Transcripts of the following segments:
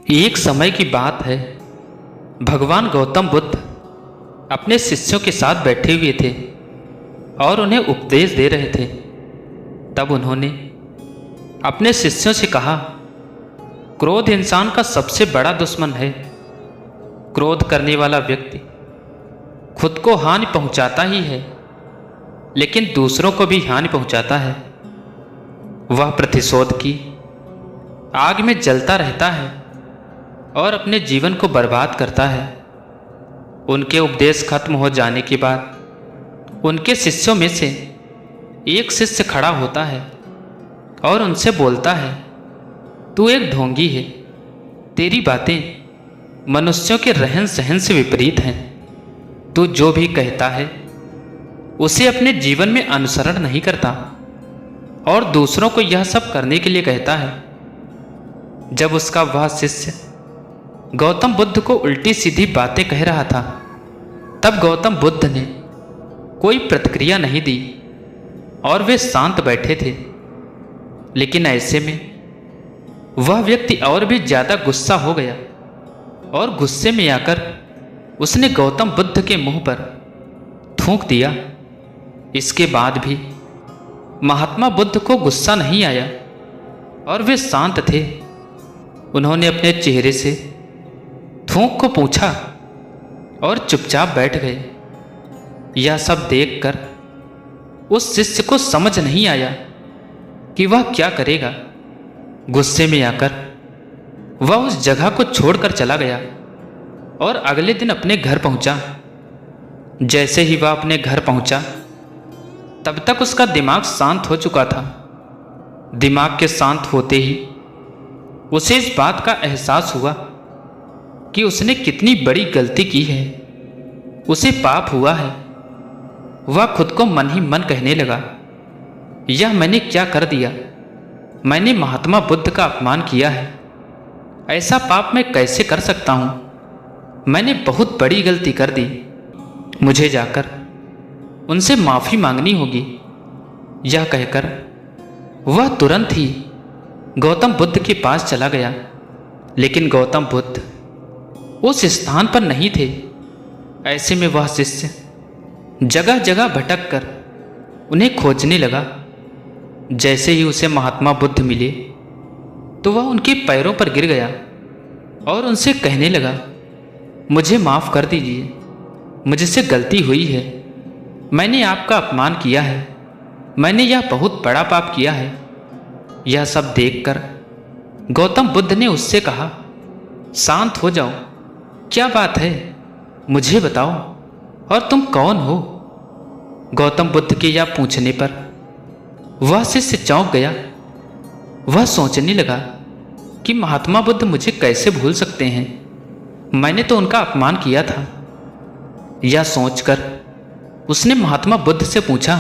एक समय की बात है। भगवान गौतम बुद्ध अपने शिष्यों के साथ बैठे हुए थे और उन्हें उपदेश दे रहे थे। तब उन्होंने अपने शिष्यों से कहा, क्रोध इंसान का सबसे बड़ा दुश्मन है। क्रोध करने वाला व्यक्ति खुद को हानि पहुंचाता ही है, लेकिन दूसरों को भी हानि पहुंचाता है। वह प्रतिशोध की आग में जलता रहता है और अपने जीवन को बर्बाद करता है। उनके उपदेश खत्म हो जाने के बाद उनके शिष्यों में से एक शिष्य खड़ा होता है और उनसे बोलता है, तू एक ढोंगी है। तेरी बातें मनुष्यों के रहन सहन से विपरीत हैं। तू जो भी कहता है उसे अपने जीवन में अनुसरण नहीं करता और दूसरों को यह सब करने के लिए कहता है। जब उसका वह शिष्य गौतम बुद्ध को उल्टी सीधी बातें कह रहा था, तब गौतम बुद्ध ने कोई प्रतिक्रिया नहीं दी और वे शांत बैठे थे। लेकिन ऐसे में वह व्यक्ति और भी ज्यादा गुस्सा हो गया और गुस्से में आकर उसने गौतम बुद्ध के मुंह पर थूक दिया। इसके बाद भी महात्मा बुद्ध को गुस्सा नहीं आया और वे शांत थे। उन्होंने अपने चेहरे से थूक को पूछा और चुपचाप बैठ गए। यह सब देखकर उस शिष्य को समझ नहीं आया कि वह क्या करेगा। गुस्से में आकर वह उस जगह को छोड़कर चला गया और अगले दिन अपने घर पहुंचा। जैसे ही वह अपने घर पहुंचा, तब तक उसका दिमाग शांत हो चुका था। दिमाग के शांत होते ही उसे इस बात का एहसास हुआ कि उसने कितनी बड़ी गलती की है। उसे पाप हुआ है। वह खुद को मन ही मन कहने लगा, यह मैंने क्या कर दिया। मैंने महात्मा बुद्ध का अपमान किया है। ऐसा पाप मैं कैसे कर सकता हूं। मैंने बहुत बड़ी गलती कर दी। मुझे जाकर उनसे माफी मांगनी होगी। यह कहकर वह तुरंत ही गौतम बुद्ध के पास चला गया। लेकिन गौतम बुद्ध उस स्थान पर नहीं थे। ऐसे में वह शिष्य जगह जगह भटक कर उन्हें खोजने लगा। जैसे ही उसे महात्मा बुद्ध मिले, तो वह उनके पैरों पर गिर गया और उनसे कहने लगा, मुझे माफ़ कर दीजिए। मुझसे गलती हुई है। मैंने आपका अपमान किया है। मैंने यह बहुत बड़ा पाप किया है। यह सब देखकर गौतम बुद्ध ने उससे कहा, शांत हो जाओ। क्या बात है, मुझे बताओ, और तुम कौन हो। गौतम बुद्ध के यह पूछने पर वह शिष्य चौंक गया। वह सोचने लगा कि महात्मा बुद्ध मुझे कैसे भूल सकते हैं। मैंने तो उनका अपमान किया था। यह सोचकर उसने महात्मा बुद्ध से पूछा,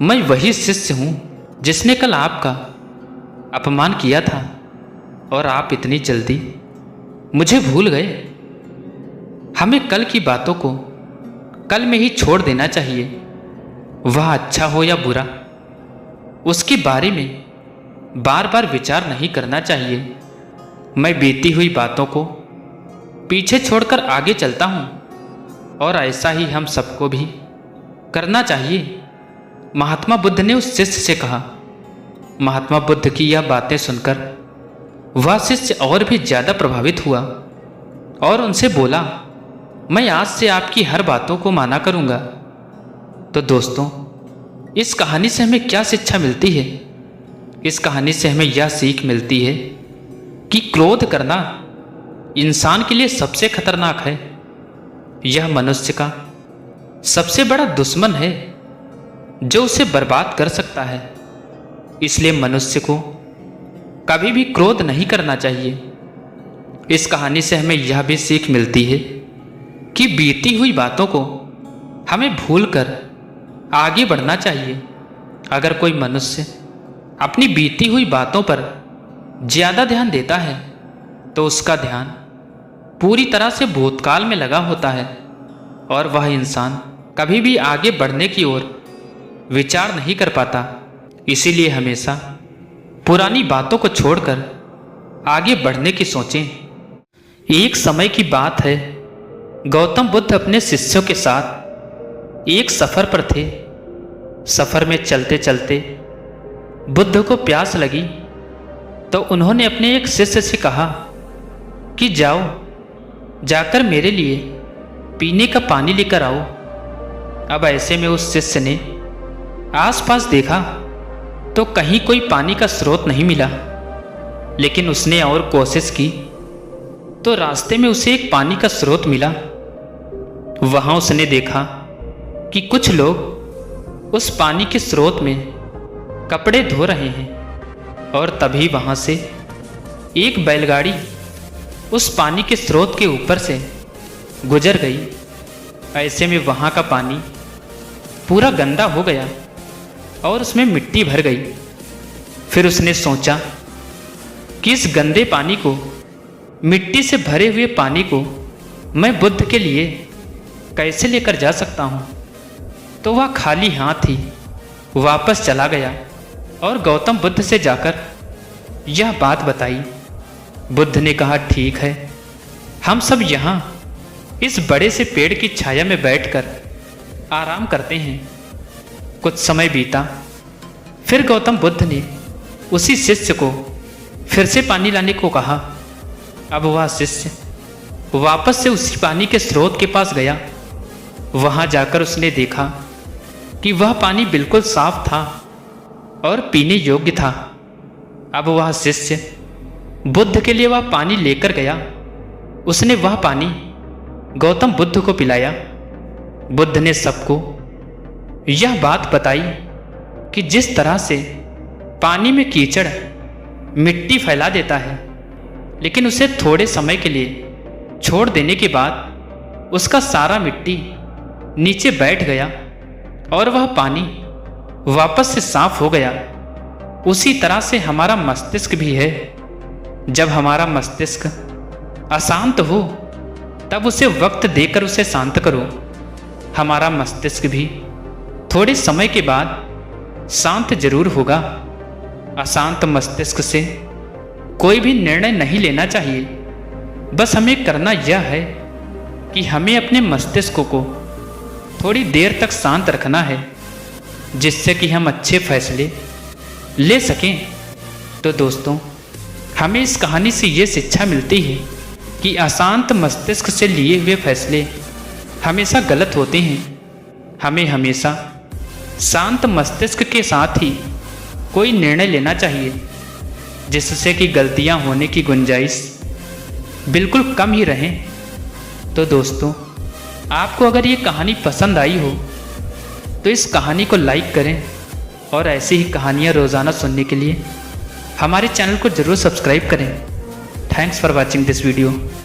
मैं वही शिष्य हूं जिसने कल आपका अपमान किया था और आप इतनी जल्दी मुझे भूल गए। हमें कल की बातों को कल में ही छोड़ देना चाहिए। वह अच्छा हो या बुरा, उसके बारे में बार बार विचार नहीं करना चाहिए। मैं बीती हुई बातों को पीछे छोड़कर आगे चलता हूँ और ऐसा ही हम सबको भी करना चाहिए। महात्मा बुद्ध ने उस शिष्य से कहा। महात्मा बुद्ध की यह बातें सुनकर वह शिष्य और भी ज़्यादा प्रभावित हुआ और उनसे बोला, मैं आज से आपकी हर बातों को माना करूँगा। तो दोस्तों, इस कहानी से हमें क्या शिक्षा मिलती है? इस कहानी से हमें यह सीख मिलती है कि क्रोध करना इंसान के लिए सबसे खतरनाक है। यह मनुष्य का सबसे बड़ा दुश्मन है जो उसे बर्बाद कर सकता है। इसलिए मनुष्य को कभी भी क्रोध नहीं करना चाहिए। इस कहानी से हमें यह भी सीख मिलती है कि बीती हुई बातों को हमें भूलकर आगे बढ़ना चाहिए। अगर कोई मनुष्य अपनी बीती हुई बातों पर ज़्यादा ध्यान देता है, तो उसका ध्यान पूरी तरह से भूतकाल में लगा होता है और वह इंसान कभी भी आगे बढ़ने की ओर विचार नहीं कर पाता। इसीलिए हमेशा पुरानी बातों को छोड़कर आगे बढ़ने की सोचें। एक समय की बात है, गौतम बुद्ध अपने शिष्यों के साथ एक सफ़र पर थे। सफ़र में चलते चलते बुद्ध को प्यास लगी तो उन्होंने अपने एक शिष्य से कहा कि जाओ, जाकर मेरे लिए पीने का पानी लेकर आओ। अब ऐसे में उस शिष्य ने आसपास देखा तो कहीं कोई पानी का स्रोत नहीं मिला, लेकिन उसने और कोशिश की तो रास्ते में उसे एक पानी का स्रोत मिला। वहां उसने देखा कि कुछ लोग उस पानी के स्रोत में कपड़े धो रहे हैं, और तभी वहां से एक बैलगाड़ी उस पानी के स्रोत के ऊपर से गुजर गई। ऐसे में वहां का पानी पूरा गंदा हो गया और उसमें मिट्टी भर गई। फिर उसने सोचा कि इस गंदे पानी को, मिट्टी से भरे हुए पानी को मैं बुद्ध के लिए कैसे लेकर जा सकता हूँ। तो वह खाली हाथ ही वापस चला गया और गौतम बुद्ध से जाकर यह बात बताई। बुद्ध ने कहा, ठीक है, हम सब यहाँ इस बड़े से पेड़ की छाया में बैठकर आराम करते हैं। कुछ समय बीता, फिर गौतम बुद्ध ने उसी शिष्य को फिर से पानी लाने को कहा। अब वह शिष्य वापस से उसी पानी के स्रोत के पास गया। वहां जाकर उसने देखा कि वह पानी बिल्कुल साफ था और पीने योग्य था। अब वह शिष्य बुद्ध के लिए वह पानी लेकर गया। उसने वह पानी गौतम बुद्ध को पिलाया। बुद्ध ने सबको यह बात बताई कि जिस तरह से पानी में कीचड़ मिट्टी फैला देता है, लेकिन उसे थोड़े समय के लिए छोड़ देने के बाद उसका सारा मिट्टी नीचे बैठ गया और वह पानी वापस से साफ हो गया, उसी तरह से हमारा मस्तिष्क भी है। जब हमारा मस्तिष्क अशांत हो तब उसे वक्त देकर उसे शांत करो। हमारा मस्तिष्क भी थोड़े समय के बाद शांत जरूर होगा। अशांत मस्तिष्क से कोई भी निर्णय नहीं लेना चाहिए। बस हमें करना यह है कि हमें अपने मस्तिष्क को थोड़ी देर तक शांत रखना है, जिससे कि हम अच्छे फैसले ले सकें। तो दोस्तों, हमें इस कहानी से ये शिक्षा मिलती है कि अशांत मस्तिष्क से लिए हुए फैसले हमेशा गलत होते हैं। हमें हमेशा शांत मस्तिष्क के साथ ही कोई निर्णय लेना चाहिए, जिससे कि गलतियां होने की गुंजाइश बिल्कुल कम ही रहें। तो दोस्तों, आपको अगर ये कहानी पसंद आई हो तो इस कहानी को लाइक करें, और ऐसी ही कहानियाँ रोज़ाना सुनने के लिए हमारे चैनल को ज़रूर सब्सक्राइब करें। Thanks for watching this video.